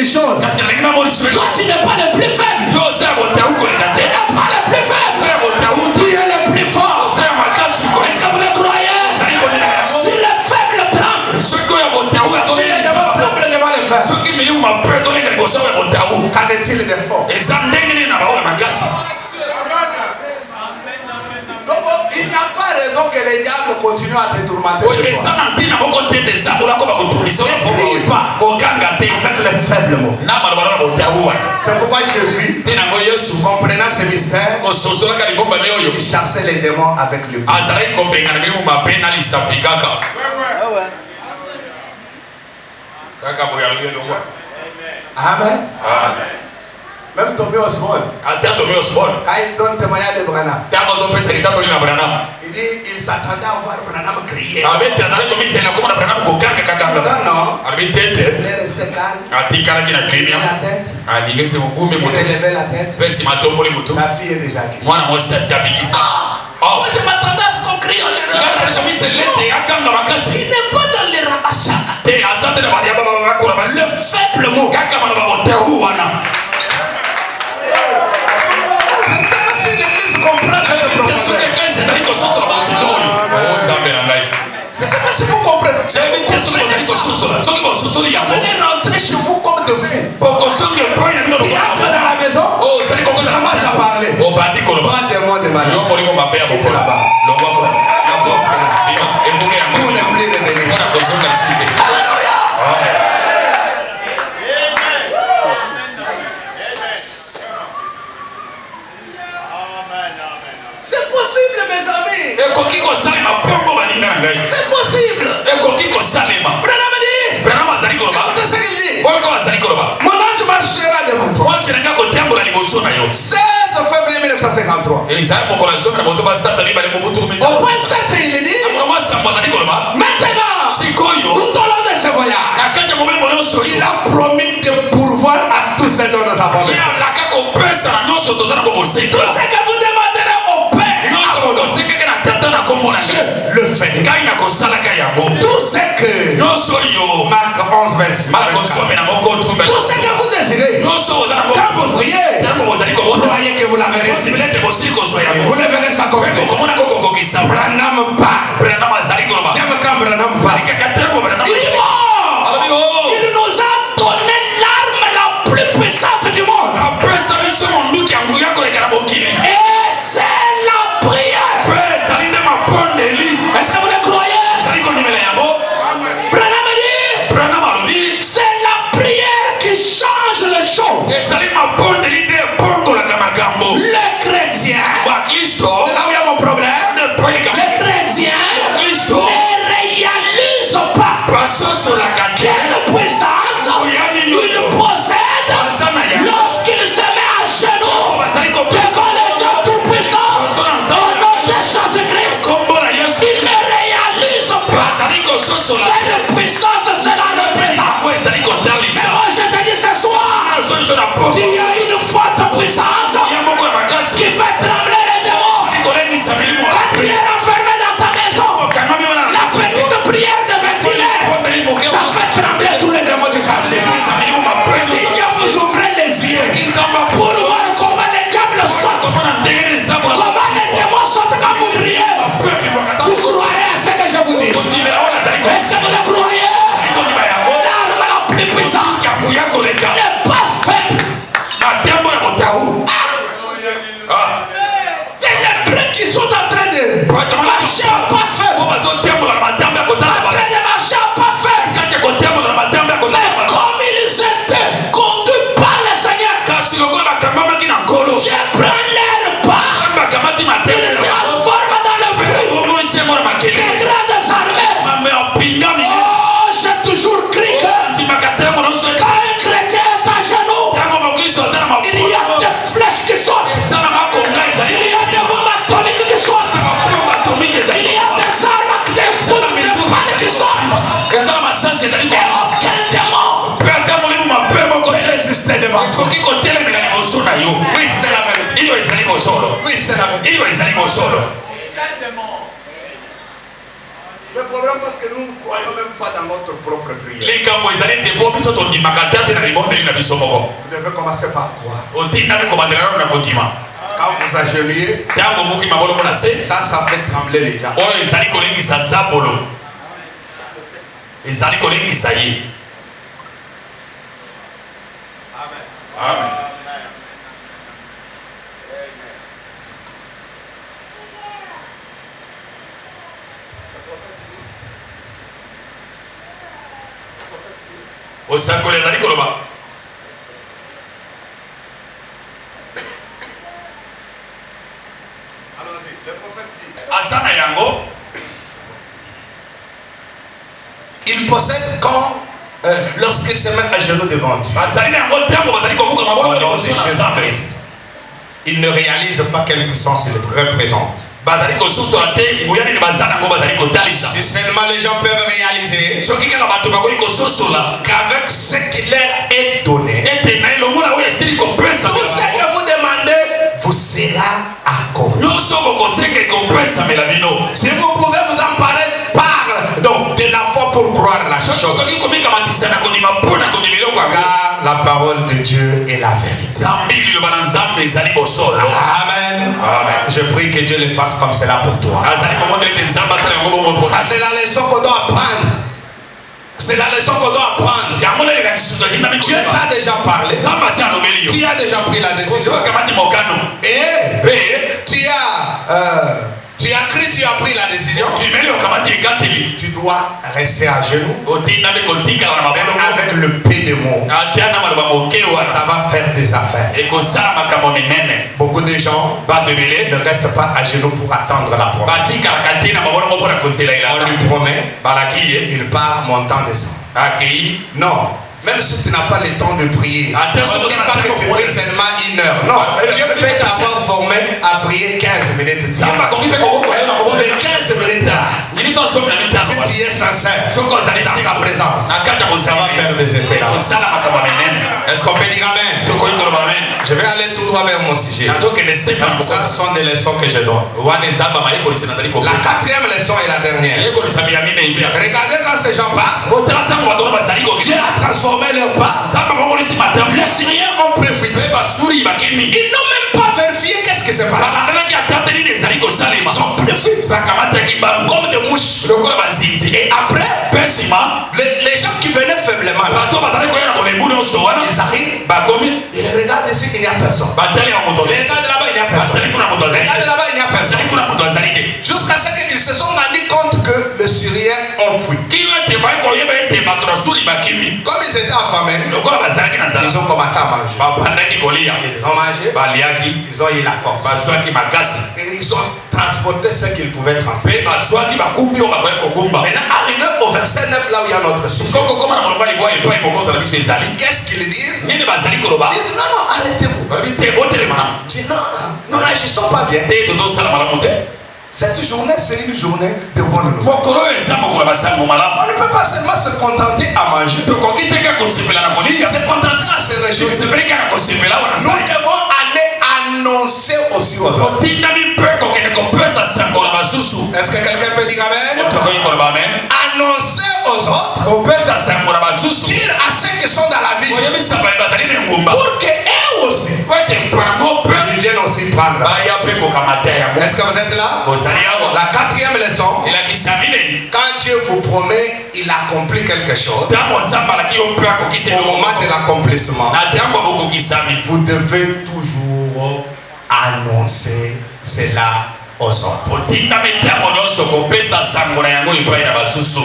choses. Toi, tu n'es pas le plus faible. Tu n'es pas le plus faible. Tu es le plus fort. Est-ce que vous le croyez? Si le faible tremble, si le démon tremble devant le faible, qu'en est-il des forts? Donc il n'y a pas raison que les diables continuent à te tourmenter ce soir. Ne crie pas avec les faibles mots. C'est pourquoi Jésus, comprenant ce mystère, il chassait les démons avec le bouc. Amen. Même Tommy Osborne, quand il donne témoignage de Branham, il dit il s'attendait à voir Branham crier. Non, il est resté calme. Il a la tête. Il a levé la tête. La fille est déjà guérie. Moi je m'attendais à ce qu'on crie. Il n'est pas dans les rabachaka. Le faible mot. Je ne sais pas si l'église comprend cette profondeur. Je ne sais pas si vous comprenez. Venez rentrer chez vous comme de fous. Tu entres dans la maison, tu commences à parler. Pas de mots de malheur. Quitte là-bas. La porte est là. Vous ne plus revenir. Alléluia. C'est possible, mes amis. C'est possible. Écoutez ce qu'il dit. Mon ange marchera devant toi. 16 février 1953. Au point 7, il dit maintenant, tout au long de ce voyage, il a promis de pourvoir à tous ces dons nous avons besoin. Tout ce que vous demanderez au Père, je le fais. Tout ce que Marc 11, 26. Tout ce que vous désirez, quand vous priez, croyez que vous l'avez reçu. Vous le verrez s'accomplir. Branham parle. J'aime quand Branham parle. Il est mort. Il nous a donné l'arme la plus puissante du monde. Et c'est la prière. Est-ce que vous le croyez? Branham dit, c'est la prière qui change les choses. Le chrétien, c'est là où il y a mon problème. Le chrétien ne réalise pas quelle puissance il possède lorsqu'il se met à genoux devant le Dieu tout-puissant au nom de Jésus-Christ. Il ne réalise pas quelle puissance cela représente. Mais moi je te dis ce soir, il y a une forte puissance qui fait trembler les démons. Quand tu es enfermé dans ta maison, la petite prière de ventilaire, ça fait trembler tous les démons du quartier. Si Dieu vous ouvrez les yeux pour voir comment les diables sautent, comment les démons sautent quand vous priez, vous croirez à ce que je vous dis. Est-ce que vous le croyez? L'arme la plus puissante n'est pas faible. Les lépreux qui sont en train de marcher à pas faible, en train de marcher à pas faible, mais comme ils étaient conduits par le Seigneur, je prends l'air bas, ils transforment dans le bruit des grandes armées. Oh, j'ai toujours cru que quand un chrétien est à genoux, il y a des flèches qui sortent, il y a des bombes atomiques qui sortent, il y a des armes, des boules de balles qui sortent. Et aucun démon peut résister devant toi. Oui, c'est la vérité. Oui, c'est la vérité. Le problème, parce que nous ne croyons même pas dans notre propre prière. Vous devez commencer par croire. Quand vous agenouillez, ça fait trembler les gens. Amen. Allons-y, le prophète dit. Il possède quand lorsqu'il se met à genoux devant Dieu. Au nom de Jésus-Christ. Il ne réalise pas quelle puissance il représente. Si seulement les gens peuvent réaliser qu'avec ce qui leur est donné, tout ce que vous demandez vous sera accordé. Si vous pouvez vous emparer par donc de la foi pour croire la chose, car la parole de Dieu est la vérité. Amen. Je prie que Dieu le fasse comme cela pour toi. Ça, c'est la leçon qu'on doit apprendre. C'est la leçon qu'on doit apprendre. Dieu t'a déjà parlé. Tu as déjà pris la décision. Et tu as cru, tu as pris la décision. Tu dois rester à genoux. Même avec le peu de mots, ça va faire des affaires. Beaucoup de gens ne restent pas à genoux pour attendre la promesse. On lui promet, il part montant descend. Non. Même si tu n'as pas le temps de prier, ne dis pas que tu pries seulement 1 heure. Non, Dieu peut t'avoir formé à prier 15 minutes. Les 15 minutes là, si tu es sincère dans sa présence, ça va faire des effets là. Est-ce qu'on peut dire amen? Je vais aller tout droit vers mon sujet. Parce que ça sont des leçons que je donne. La 4e leçon est la dernière. Regardez quand ces gens partent, Dieu a transformé leur part. Les Syriens ont profité. Ils n'ont même pas vérifié qu'est-ce qui se passe. Ils ont profité comme des mouches. Et après, les gens qui venaient faiblement là, ils arrivent, ils regardent ici, il n'y a personne. Ils regardent là-bas, il n'y a personne. Ils regardent là-bas, il n'y a personne. Jusqu'à ce qu'ils se sont rendus compte que les Syriens ont fui. Comme ils étaient affamés, ils ont commencé à manger. Ils ont mangé, ils ont eu la force. Et ils ont transporté ce qu'ils pouvaient transporter. Maintenant, arrivé au verset 9, là où il y a notre sujet. Qu'est-ce qu'ils disent? Ils disent non, arrêtez-vous. Dis non, nous n'agissons pas bien. Cette journée, c'est une journée de bonne nouvelle. On ne peut pas seulement se contenter à manger. Se contenter à se réjouir. Nous devons aller annoncer aussi aux autres. Est-ce que quelqu'un peut dire amen? Annoncer aux autres. Dire à ceux qui sont dans la vie. Pour qu'eux aussi, ils viennent aussi prendre. Est-ce que vous êtes là? La 4e leçon. Quand Dieu vous promet, il accomplit quelque chose. Au moment de l'accomplissement, vous devez toujours annoncer cela aux autres.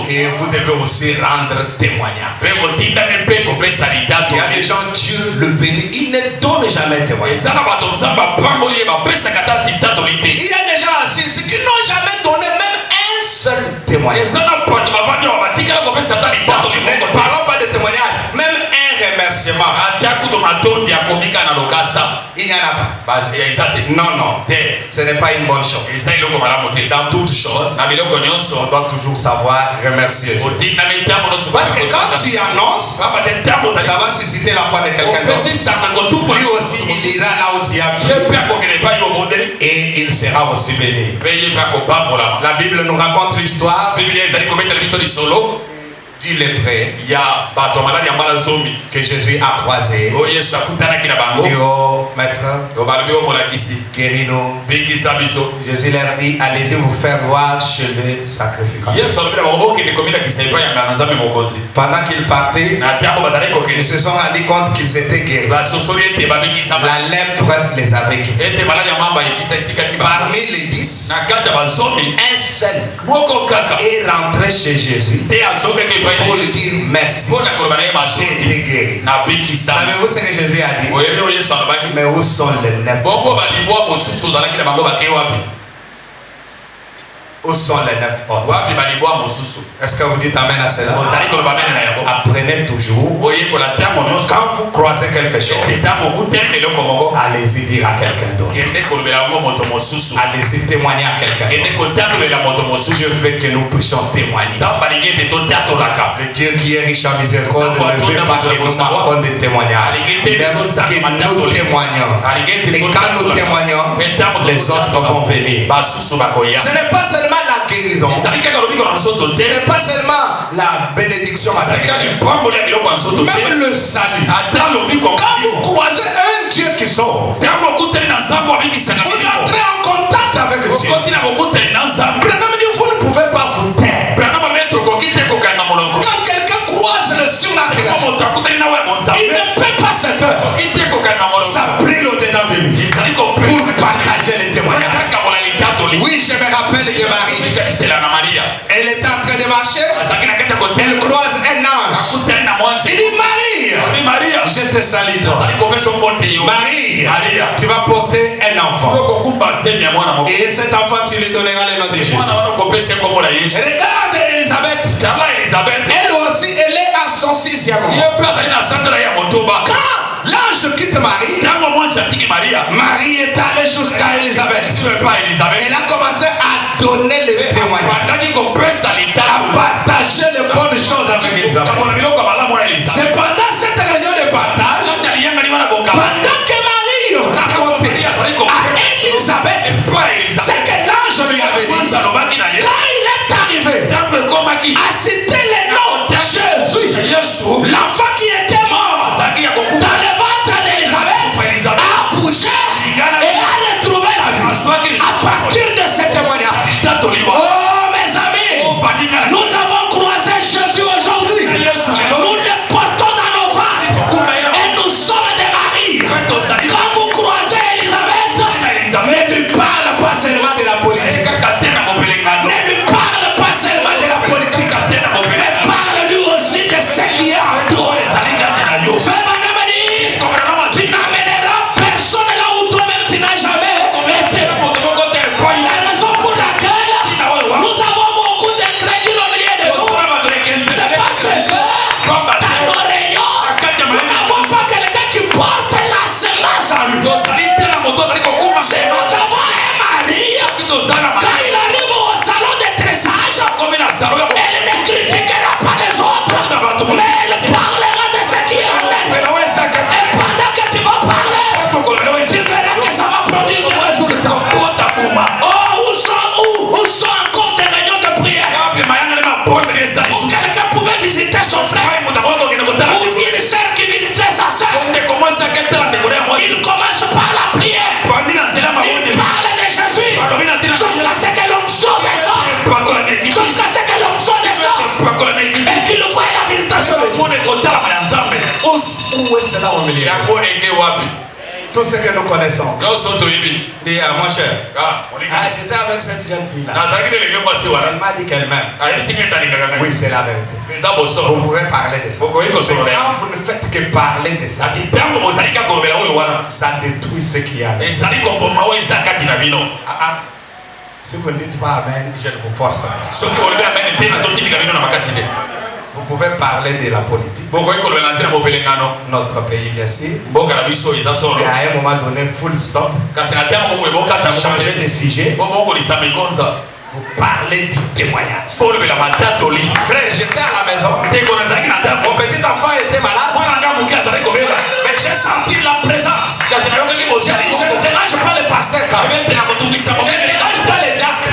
Et vous devez aussi rendre témoignage. Il y a des gens, Dieu le bénit, il ne donne jamais témoignage. Il y a des gens assis qui n'ont jamais donné même un seul témoignage. Ne parlons pas de témoignage, même un remerciement. remerciement. Il n'y en a pas. Non, non. Ce n'est pas une bonne chose. Dans toutes choses, on doit toujours savoir remercier Dieu. Parce que quand tu annonces, ça va susciter la foi de quelqu'un d'autre. Lui aussi, il ira là où tu as mis. Et il sera aussi béni. La Bible nous raconte l'histoire du lépreux que Jésus a croisé. Maître, guéris-nous. Jésus leur dit, allez-y vous faire voir chez le sacrificateur. Pendant qu'ils partaient, ils se sont rendus compte qu'ils étaient guéris. La lèpre les avait quittés. Parmi les 10, un seul est rentré chez Jésus pour lui dire merci. J'ai été guéri. Savez-vous ce que Jésus a dit? Mais où sont les 9? Où sont les 9 autres? Est-ce que vous dites amen à cela? Apprenez toujours. Quand vous croisez quelque chose, allez-y dire à quelqu'un d'autre. Allez-y témoigner à quelqu'un d'autre. Je veux que nous puissions témoigner. Le Dieu qui est riche en miséricorde ne veut pas que nous manquions de témoignages. Il aime que nous témoignons. Et quand nous témoignons, les autres vont venir. Ce n'est pas seulement la guérison. Ce n'est pas seulement la bénédiction matérielle. Même le salut. Quand vous croisez un Dieu qui sauve, vous entrez en contact avec Dieu. Vous ne pouvez pas vous taire. Quand quelqu'un croise le surnaturel, il ne peut pas se taire. Ça brille au-dedans de lui pour partager les témoignages. Oui, je me rappelle de Marie. Elle était en train de marcher. Elle croise un ange. Il dit Marie, je te salue toi. Marie, tu vas porter un enfant. Et cet enfant, tu lui donneras le nom de Jésus. Regarde Elisabeth. Elle aussi, elle est à son 6e mois. Quand l'ange quitte Marie, Marie est allée jusqu'à Elisabeth. Elle a commencé à donner le témoignage, à partager les bonnes choses avec Elisabeth. C'est pendant cette réunion de partage, pendant que Marie racontait à Elisabeth ce que l'ange lui avait dit, quand il est arrivé à citer le nom de Jésus, l'enfant qui était mort dans le ventre d'Elisabeth a bougé et a retrouvé la vie. À partir de ce témoignage, oh mes amis, nous avons croisé Jésus aujourd'hui. Nous le portons dans nos ventres et nous sommes des maris. Quand vous croisez Elisabeth, ne lui parle pas seulement de la politique. Ne lui parle pas seulement de la politique, mais parle-lui aussi de ce qui est en toi. Fais madame dit, tu n'amèneras personne là où toi-même tu n'as jamais été. La raison pour laquelle nous avons beaucoup de crédit au milieu de nous, c'est parce que dans nos réunions, nous n'avons pas quelqu'un qui porte la semence en lui. C'est nous avons un mari, quand il arrive au salon de tressage, elle ne critiquera pas les autres, mais elle parlera de ce qui est en elle. Et pendant que tu vas parler, tu verras que ça va produire des résultats. Oh, où sont encore des réunions de prière? Où quelqu'un pouvait visiter son frère, ou une sœur qui visitait sa sœur. Il commence par la prière. Il parle de Jésus jusqu'à ce que l'onction descende. Jusqu'à ce que l'onction descende et qu'il voie la visitation de Dieu. Où est cela au milieu? Tout ce que nous connaissons. Dis à mon cher, j'étais avec cette jeune fille là. Elle m'a dit qu'elle m'aime. Oui, c'est la vérité. Vous pouvez parler de ça. Mais quand vous ne faites que parler de ça, ça détruit ce qu'il y a. Si vous ne dites pas amen, je ne vous force pas. Vous Vous pouvez parler de la politique. Notre pays, bien sûr. Et à un moment donné, full stop. Changer de sujet. Vous parlez du témoignage. Frère, j'étais à la maison. Mon petit enfant était malade. Mais j'ai senti la présence. Je ne dérange pas les pasteurs. Je ne dérange pas les diacres.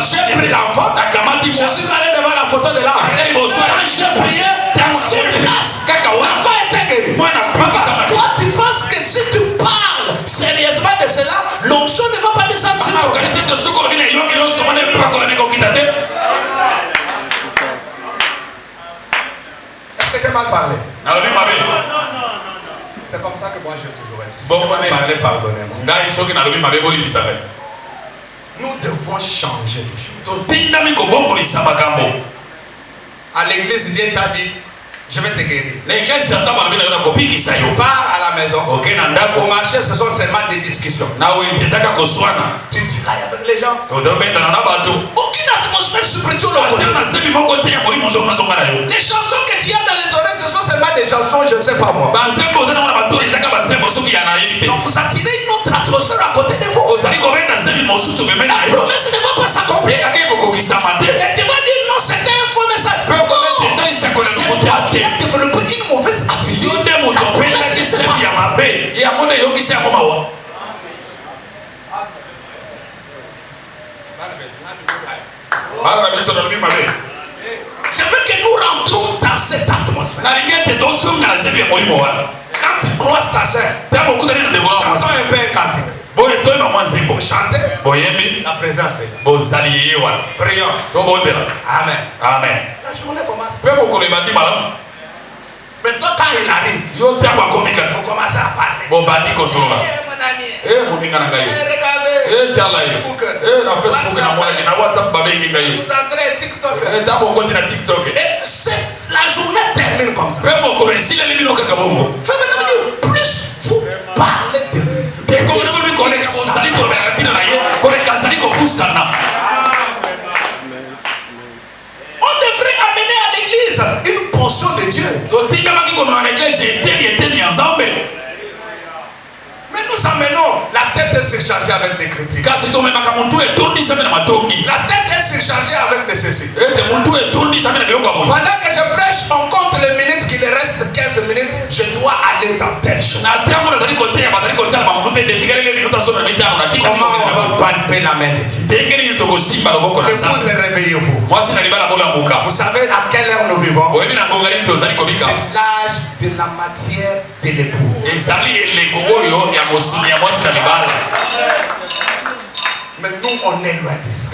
J'ai pris l'enfant. Je suis allé devant la photo de l'âme. Quand j'ai prié, sur place, l'enfant était guéri. Toi, tu penses que si tu parles sérieusement de cela, l'onction ne va pas descendre sur toi. Est-ce que j'ai mal parlé? C'est comme ça que moi j'ai toujours été. Si j'ai mal parlé, pardonnez-moi. Nous devons changer les choses. À l'église, Dieu t'a dit, je vais te guérir. Tu pars à la maison. Au marché, ce sont seulement des discussions. Tu tirailles avec les gens. Aucune atmosphère spirituelle. Les chansons que tu as dans les oreilles, ce sont seulement des chansons, je ne sais pas moi. Donc vous attirez une autre atmosphère à côté de vous. La promesse ne va pas s'accomplir. Et tu vas dire non, c'était un faux message. C'est toi qui as développé une mauvaise attitude. La promesse ne sait pas. Je veux que nous rentrons dans cette atmosphère. Quand tu croises ta soeur, chantons un peu un cantique. Vous chantez, la présence est là. Prions. Amen. Amen. La journée commence. Mais toi, quand il arrive, vous commencez à parler. Mon ami, regardez, Facebook, WhatsApp, vous entrez TikTok. Et la journée termine comme ça. Plus vous parlez de lui, on devrait amener à l'église une portion de Dieu. Mais nous amenons la tête est surchargée avec des critiques. La tête est surchargée avec des ceci. Pendant que je prêche, on compte les minutes qu'il reste 15 minutes. Je dois aller dans telle chose. Comment on va palper la main de Dieu? Épouse, réveillez-vous. Vous savez à quelle heure nous vivons? C'est l'âge de la matière de l'épouse. Mais nous, on est loin de ça.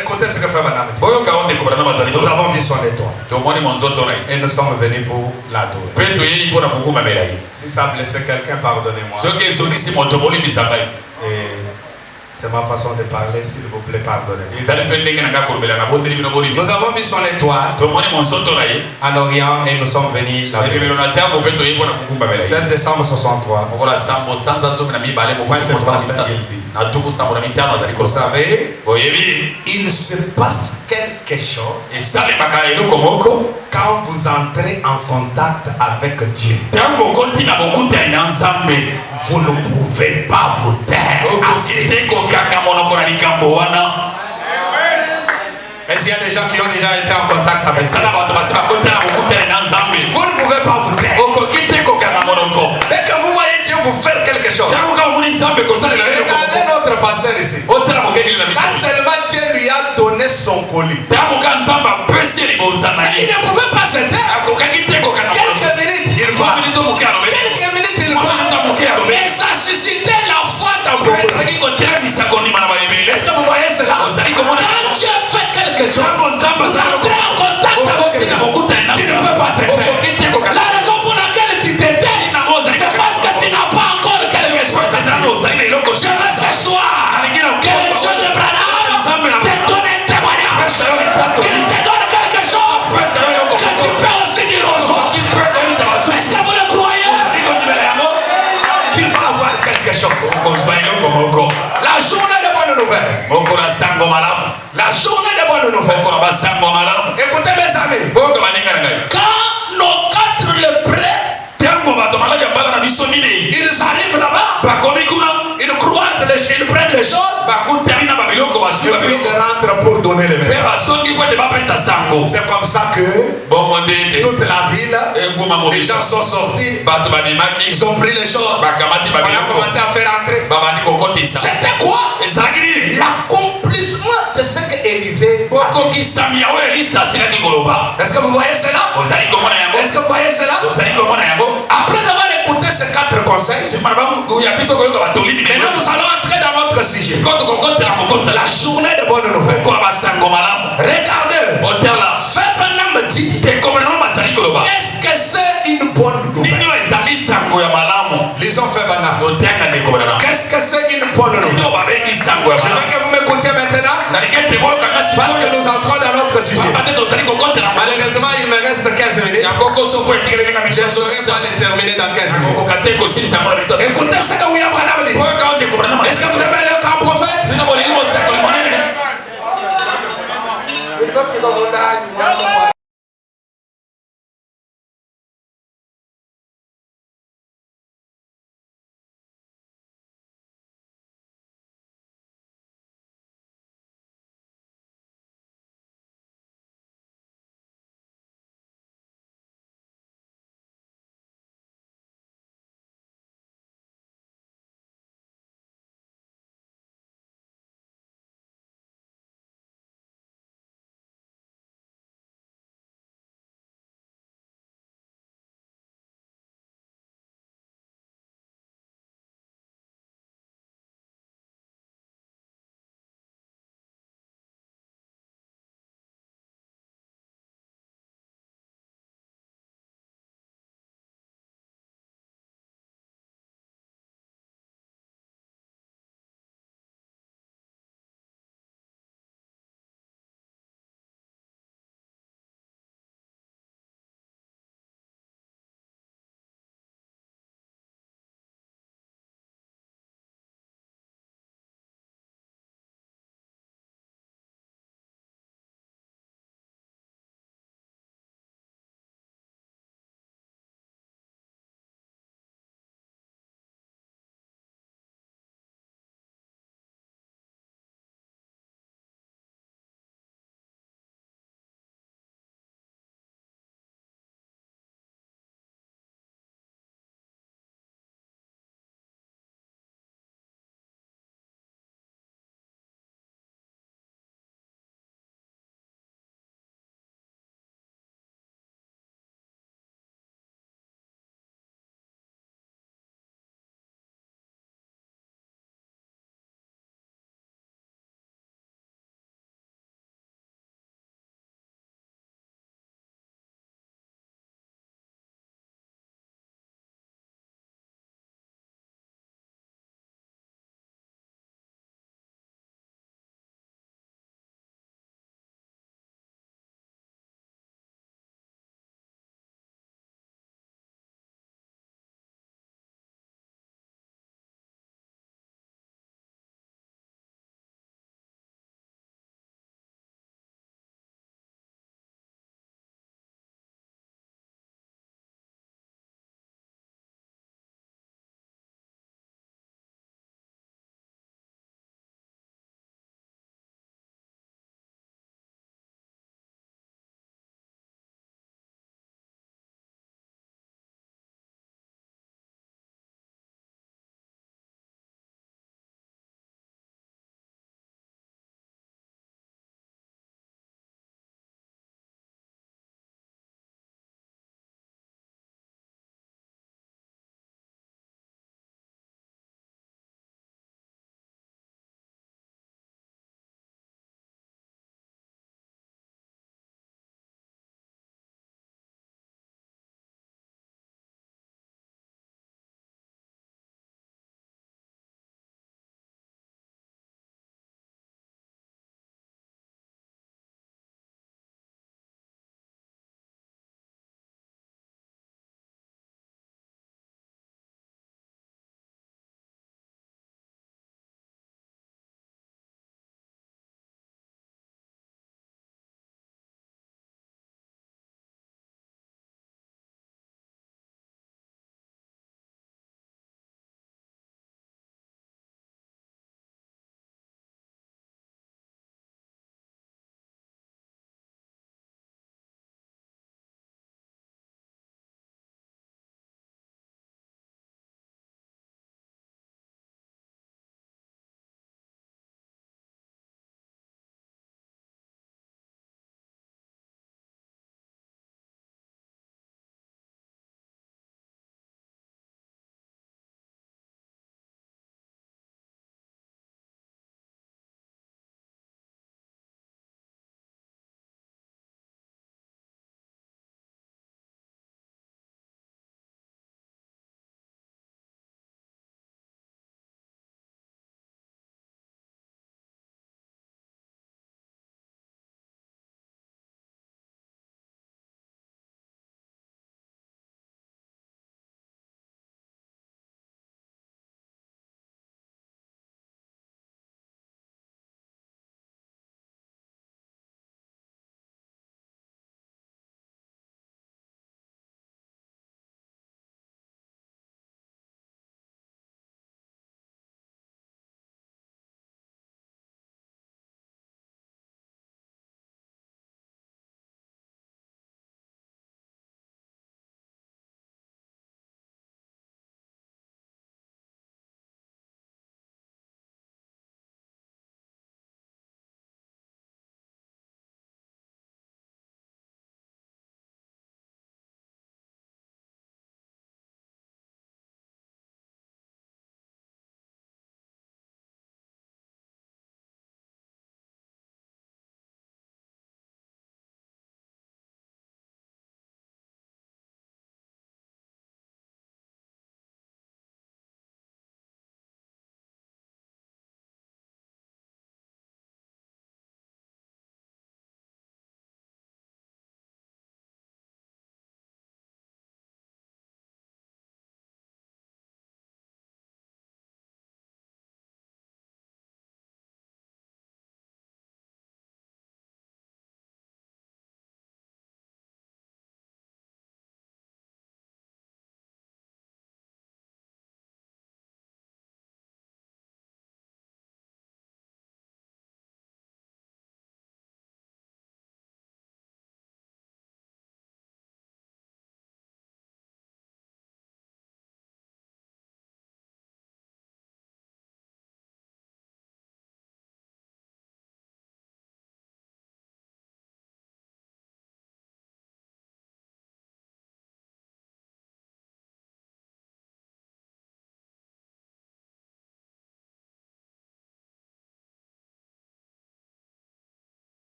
Écoutez ce que fait madame. Nous avons vu son étoile. Et nous sommes venus pour l'adorer. Si ça a blessé quelqu'un, pardonnez-moi. Et c'est ma façon de parler, s'il vous plaît, pardonnez-moi. Nous avons vu son étoile en Orient et nous sommes venus là-bas. 7 décembre 63. Vous savez, il se passe quelque chose quand vous entrez en contact avec Dieu. Vous ne pouvez pas vous taire. Est-ce qu'il y a des gens qui ont déjà été en contact avec Dieu? Vous ne pouvez pas vous taire. Dès que vous voyez Dieu vous faire quelque chose, regardez notre pasteur ici. Quand seulement Dieu lui a donné son colis, il ne pouvait pas se taire. Quelques minutes il va. Quelques minutes il va. Mais ça suscitait la foi dans beaucoup. Est-ce que vous voyez cela? Quand Dieu fait quelque chose, vous entrez en contact avec Dieu. Tu ne peux pas te taire. La raison pour laquelle tu te tais, c'est parce que tu n'as pas encore quelque chose. Je veux ce soir que le Dieu de Branham te donne un témoignage, qu'il te donne quelque chose, que bonne nouvelle. Écoutez mes amis. Quand nos 4 lépreux, ils arrivent là-bas, ils croisent les choses, ils prennent les choses, et puis ils rentrent pour donner les vêtements. C'est comme ça que toute la ville, les gens sont sortis, ils ont pris les choses, on a commencé à faire entrer. C'était quoi? L'accomplissement de ce que Élisée a dit. Est-ce que vous voyez cela? Est-ce que vous voyez cela? Après avoir écouté ces 4 conseils, maintenant nous allons entrer dans notre sujet. La journée de bonne nouvelle. Regardez, Febana me dit, qu'est-ce que c'est une bonne nouvelle? Lisons Febana. Qu'est-ce que c'est une bonne nouvelle? Je veux que vous m'écoutiez maintenant, parce que nous entrons dans notre sujet. Malheureusement, il me reste 15 minutes. Je ne saurais pas les terminer dans 15 minutes. Écoutez ce que William Branham dit. Est-ce que vous avez